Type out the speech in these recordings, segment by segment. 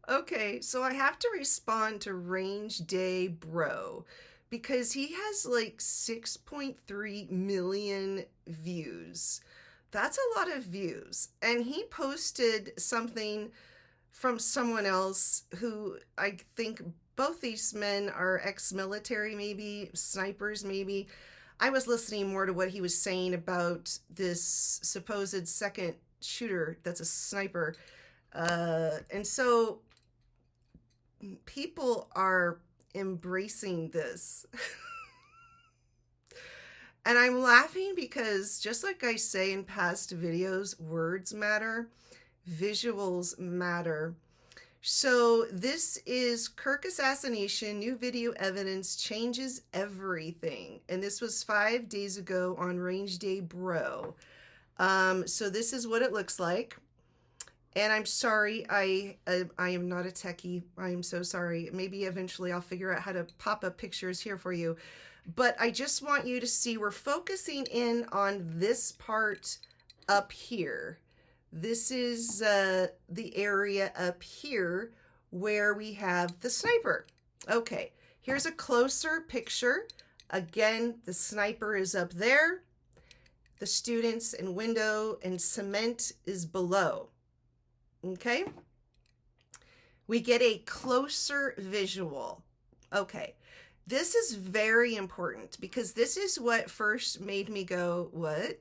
Okay, so I have to respond to Range Day Bro because he has like 6.3 million views. That's a lot of views. And he posted something from someone else who I think both these men are ex-military, maybe snipers, maybe. I was listening more to what he was saying about this supposed second shooter that's a sniper. And so people are embracing this. And I'm laughing because, just like I say in past videos, words matter, visuals matter. So, this is Kirk assassination, new video evidence changes everything. And this was 5 days ago on Range Day Bro. So, this is what it looks like. And I'm sorry, I am not a techie. I am so sorry. Maybe eventually I'll figure out how to pop up pictures here for you. But I just want you to see we're focusing in on this part up here. This is the area up here where we have the sniper. Okay, here's a closer picture. Again, the sniper is up there. The students and window and cement is below. Okay, we get a closer visual. Okay, this is very important because this is what first made me go, what?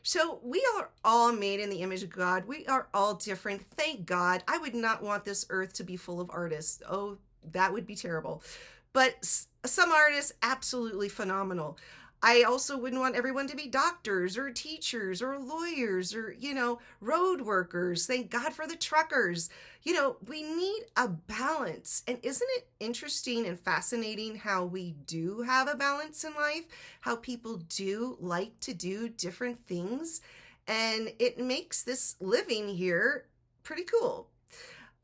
So we are all made in the image of God. We are all different. Thank God. I would not want this earth to be full of artists. Oh, that would be terrible. But some artists, absolutely phenomenal. I also wouldn't want everyone to be doctors or teachers or lawyers or, road workers. Thank God for the truckers. We need a balance. And isn't it interesting and fascinating how we do have a balance in life? How people do like to do different things. And it makes this living here pretty cool.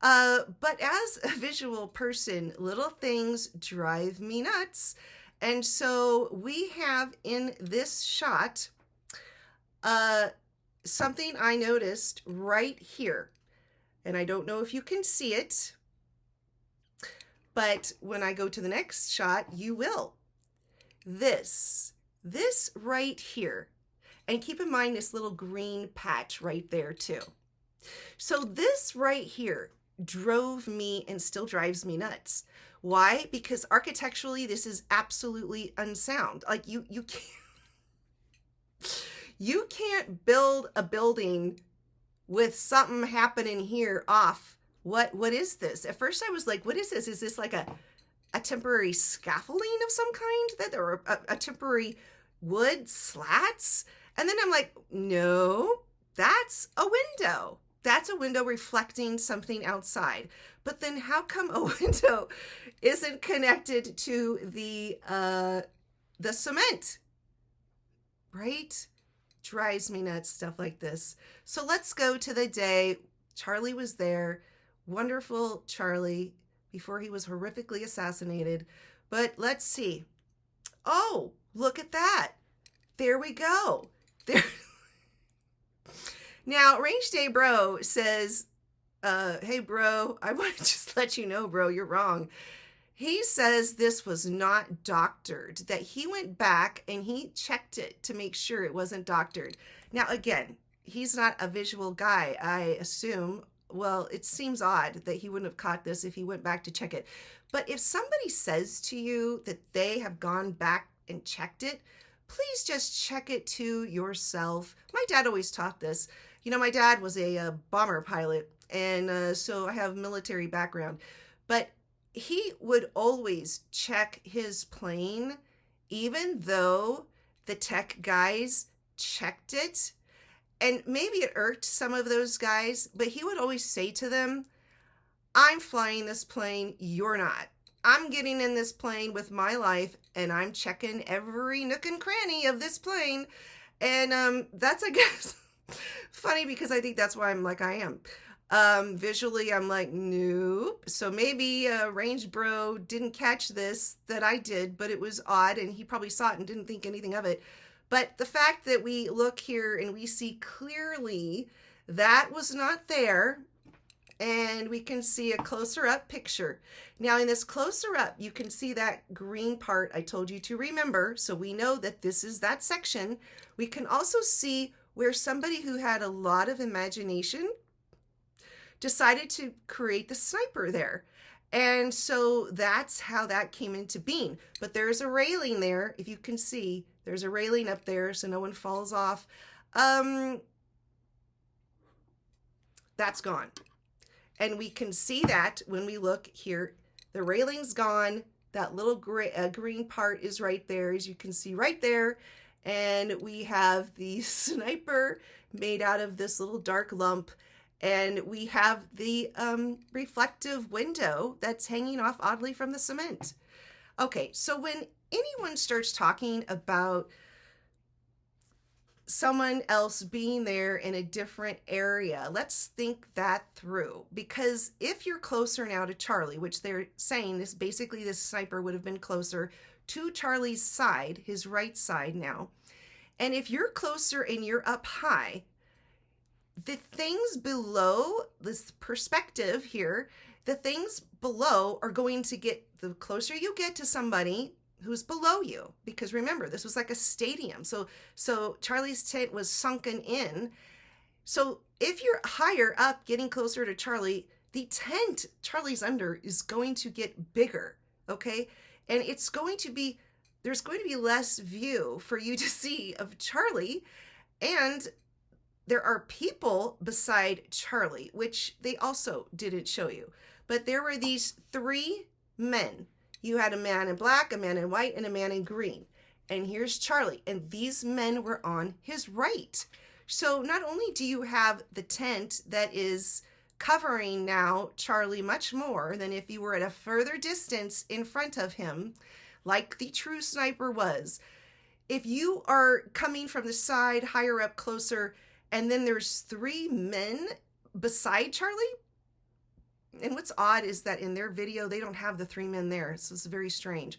But as a visual person, little things drive me nuts. And so we have in this shot something I noticed right here. And I don't know if you can see it, but when I go to the next shot, you will. This right here. And keep in mind this little green patch right there too. So this right here drove me and still drives me nuts. Why? Because architecturally, this is absolutely unsound. Like you can't build a building with something happening here off. What is this? At first I was like, what is this? Is this like a temporary scaffolding of some kind or a temporary wood slats? And then I'm like, no, that's a window. That's a window reflecting something outside. But then how come a window isn't connected to the cement? Right? Drives me nuts, stuff like this. So let's go to the day Charlie was there. Wonderful Charlie before he was horrifically assassinated. But let's see. Oh, look at that. There we go. There. Now, Range Day Bro says, hey, bro, I want to just let you know, bro, you're wrong. He says this was not doctored, that he went back and he checked it to make sure it wasn't doctored. Now, again, he's not a visual guy, I assume. Well, it seems odd that he wouldn't have caught this if he went back to check it. But if somebody says to you that they have gone back and checked it, please just check it to yourself. My dad always taught this. My dad was a bomber pilot, and so I have military background. But he would always check his plane, even though the tech guys checked it. And maybe it irked some of those guys, but he would always say to them, I'm flying this plane, you're not. I'm getting in this plane with my life, and I'm checking every nook and cranny of this plane. And that's, I guess, funny because I think that's why I'm like I am. Visually, I'm like, nope. So maybe Range Bro didn't catch this that I did, but it was odd, and he probably saw it and didn't think anything of it. But the fact that we look here and we see clearly that was not there, And we can see a closer up picture. Now in this closer up, you can see that green part I told you to remember. So we know that this is that section. We can also see where somebody who had a lot of imagination decided to create the sniper there. And so that's how that came into being. But there's a railing there. If you can see, there's a railing up there so no one falls off. That's gone. And we can see that when we look here, the railing's gone. That little green part is right there, as you can see right there. And we have the sniper made out of this little dark lump. And we have the reflective window that's hanging off oddly from the cement. Okay, so when anyone starts talking about someone else being there in a different area, let's think that through. Because if you're closer now to Charlie, which they're saying this, basically this sniper would have been closer to Charlie's side, his right side now. And if you're closer and you're up high, the things below this perspective here, the things below are going to get, the closer you get to somebody who's below you, because remember, this was like a stadium. So Charlie's tent was sunken in. So if you're higher up, getting closer to Charlie, the tent Charlie's under is going to get bigger, okay? And it's going to be, there's going to be less view for you to see of Charlie. And there are people beside Charlie, which they also didn't show you. But there were these three men. You had a man in black, a man in white, and a man in green. And here's Charlie. And these men were on his right. So not only do you have the tent that is covering now Charlie much more than if you were at a further distance in front of him, like the true sniper was. If you are coming from the side, higher up, closer, and then there's three men beside Charlie. And what's odd is that in their video, they don't have the three men there. So it's very strange.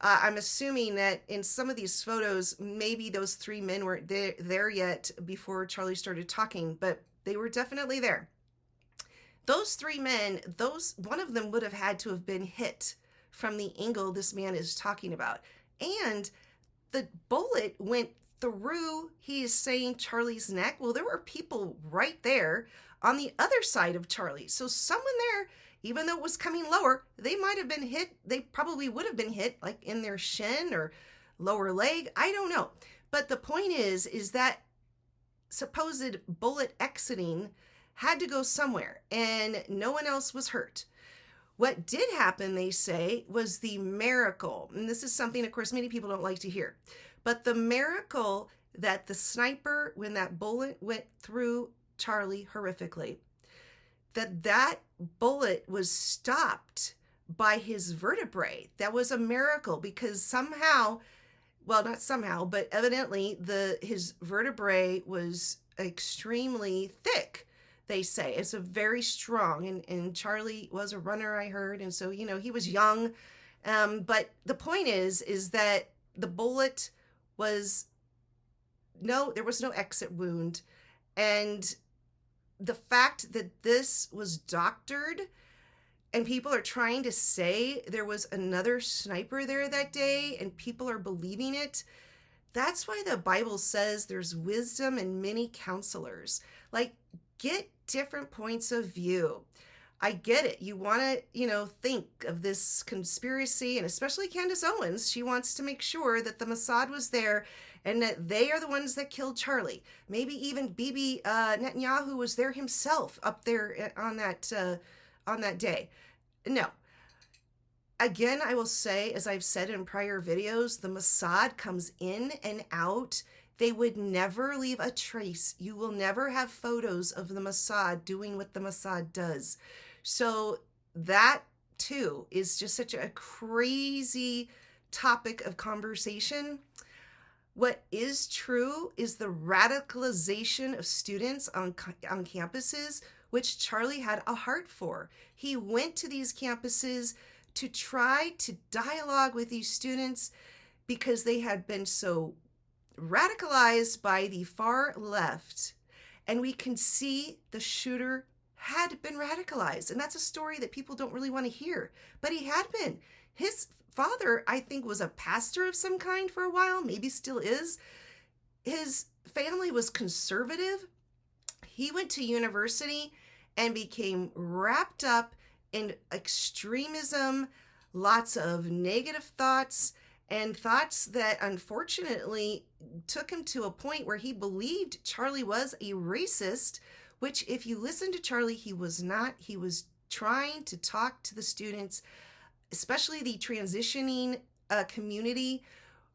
I'm assuming that in some of these photos, maybe those three men weren't there yet before Charlie started talking, but they were definitely there. Those three men, one of them would have had to have been hit from the angle this man is talking about. And the bullet went through, he is saying, Charlie's neck. Well, there were people right there on the other side of Charlie. So someone there, even though it was coming lower, they might have been hit. They probably would have been hit like in their shin or lower leg. I don't know. But the point is that supposed bullet exiting had to go somewhere and no one else was hurt. What did happen, they say, was the miracle. And this is something, of course, many people don't like to hear. But the miracle that the sniper, when that bullet went through Charlie horrifically, that bullet was stopped by his vertebrae. That was a miracle because somehow, well, not somehow, but evidently his vertebrae was extremely thick, they say. It's a very strong, and Charlie was a runner, I heard, and so, he was young. But the point is that the bullet there was no exit wound. And the fact that this was doctored and people are trying to say there was another sniper there that day and people are believing it, that's why the Bible says there's wisdom in many counselors. Like, get different points of view. I get it. You want to, think of this conspiracy, and especially Candace Owens. She wants to make sure that the Mossad was there and that they are the ones that killed Charlie. Maybe even Bibi Netanyahu was there himself up there on that day. No. Again, I will say, as I've said in prior videos, the Mossad comes in and out. They would never leave a trace. You will never have photos of the Mossad doing what the Mossad does. So that, too, is just such a crazy topic of conversation. What is true is the radicalization of students on campuses, which Charlie had a heart for. He went to these campuses to try to dialogue with these students because they had been so radicalized by the far left. And we can see the shooter had been radicalized. And that's a story that people don't really want to hear. But he had been. His father, I think, was a pastor of some kind for a while, maybe still is. His family was conservative. He went to university and became wrapped up in extremism, lots of negative thoughts, and thoughts that unfortunately took him to a point where he believed Charlie was a racist, which, if you listen to Charlie, he was not. He was trying to talk to the students, especially the transitioning community,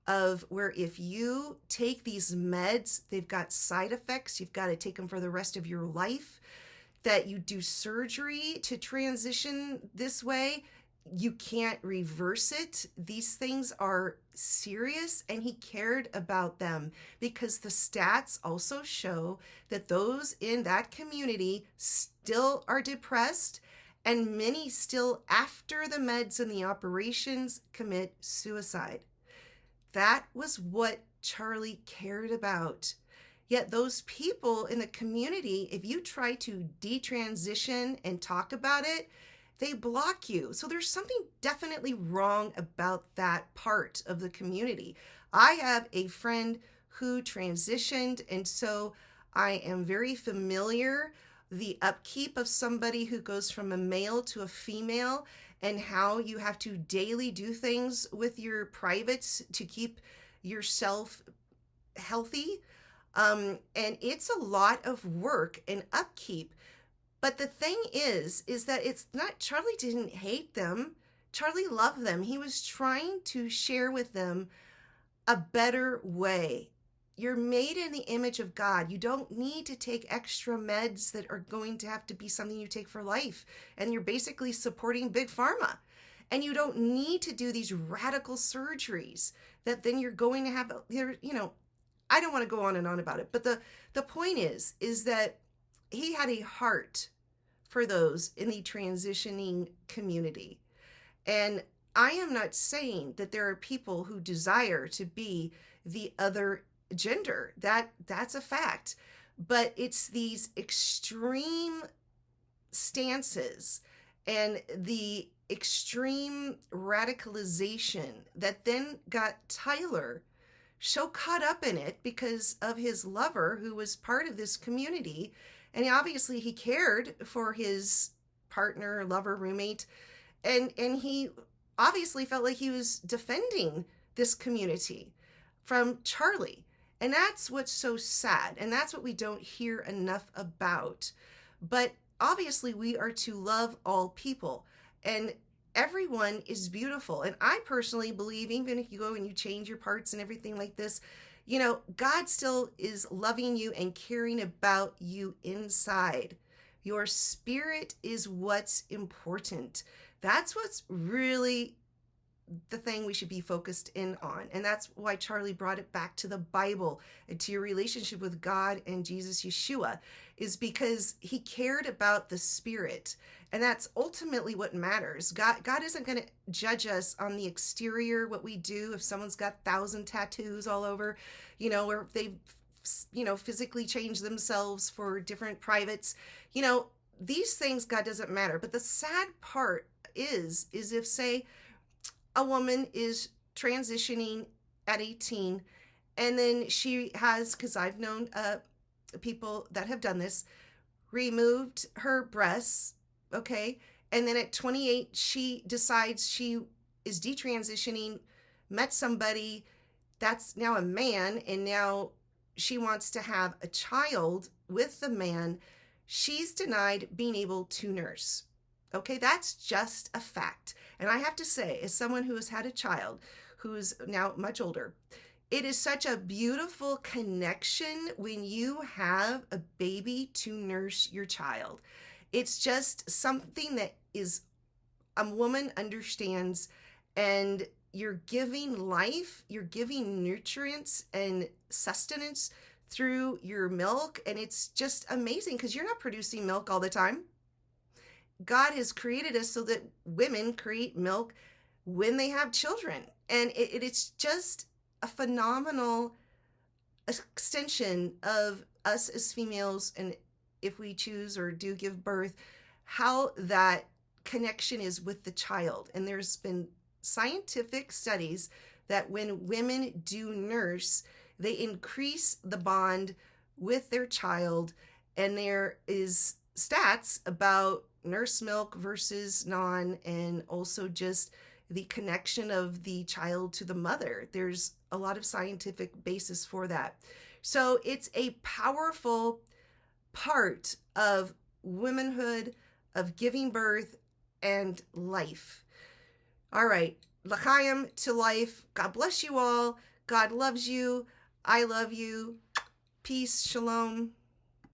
of where if you take these meds, they've got side effects. You've got to take them for the rest of your life. That you do surgery to transition this way. You can't reverse it. These things are serious, and he cared about them because the stats also show that those in that community still are depressed, and many still, after the meds and the operations, commit suicide. That was what Charlie cared about. Yet those people in the community, if you try to detransition and talk about it, they block you. So there's something definitely wrong about that part of the community. I have a friend who transitioned, and so I am very familiar the upkeep of somebody who goes from a male to a female, and how you have to daily do things with your privates to keep yourself healthy. And it's a lot of work and upkeep. But the thing is that it's not, Charlie didn't hate them. Charlie loved them. He was trying to share with them a better way. You're made in the image of God. You don't need to take extra meds that are going to have to be something you take for life. And you're basically supporting Big Pharma. And you don't need to do these radical surgeries that then you're going to have, I don't want to go on and on about it. But the point is that he had a heart for those in the transitioning community. And I am not saying that there are people who desire to be the other gender. That's a fact. But it's these extreme stances and the extreme radicalization that then got Tyler so caught up in it because of his lover, who was part of this community. And obviously he cared for his partner, lover, roommate, and he obviously felt like he was defending this community from Charlie. And that's what's so sad, and that's what we don't hear enough about. But obviously we are to love all people, and everyone is beautiful. And I personally believe, even if you go and you change your parts and everything like this, God still is loving you and caring about you inside. Your spirit is what's important. That's what's really the thing we should be focused in on. And that's why Charlie brought it back to the Bible and to your relationship with God and Jesus Yeshua, is because he cared about the spirit. And that's ultimately what matters. God isn't going to judge us on the exterior, what we do. If someone's got 1,000 tattoos all over, or if they, physically change themselves for different privates, these things, God doesn't matter. But the sad part is if, say, a woman is transitioning at 18, and then she has, because I've known people that have done this, removed her breasts, okay? And then at 28, she decides she is detransitioning, met somebody that's now a man, and now she wants to have a child with the man. She's denied being able to nurse. Okay, that's just a fact. And I have to say, as someone who has had a child who's now much older, it is such a beautiful connection when you have a baby to nurse your child. It's just something that is a woman understands, and you're giving life, you're giving nutrients and sustenance through your milk, and it's just amazing because you're not producing milk all the time. God has created us so that women create milk when they have children. And it's just a phenomenal extension of us as females, and if we choose or do give birth, how that connection is with the child. And there's been scientific studies that when women do nurse, they increase the bond with their child. And there is stats about nurse milk versus non, and also just the connection of the child to the mother. There's a lot of scientific basis for that. So it's a powerful part of womanhood, of giving birth and life. All right, l'chaim, to life. God bless you all. God loves you. I love you. Peace, shalom.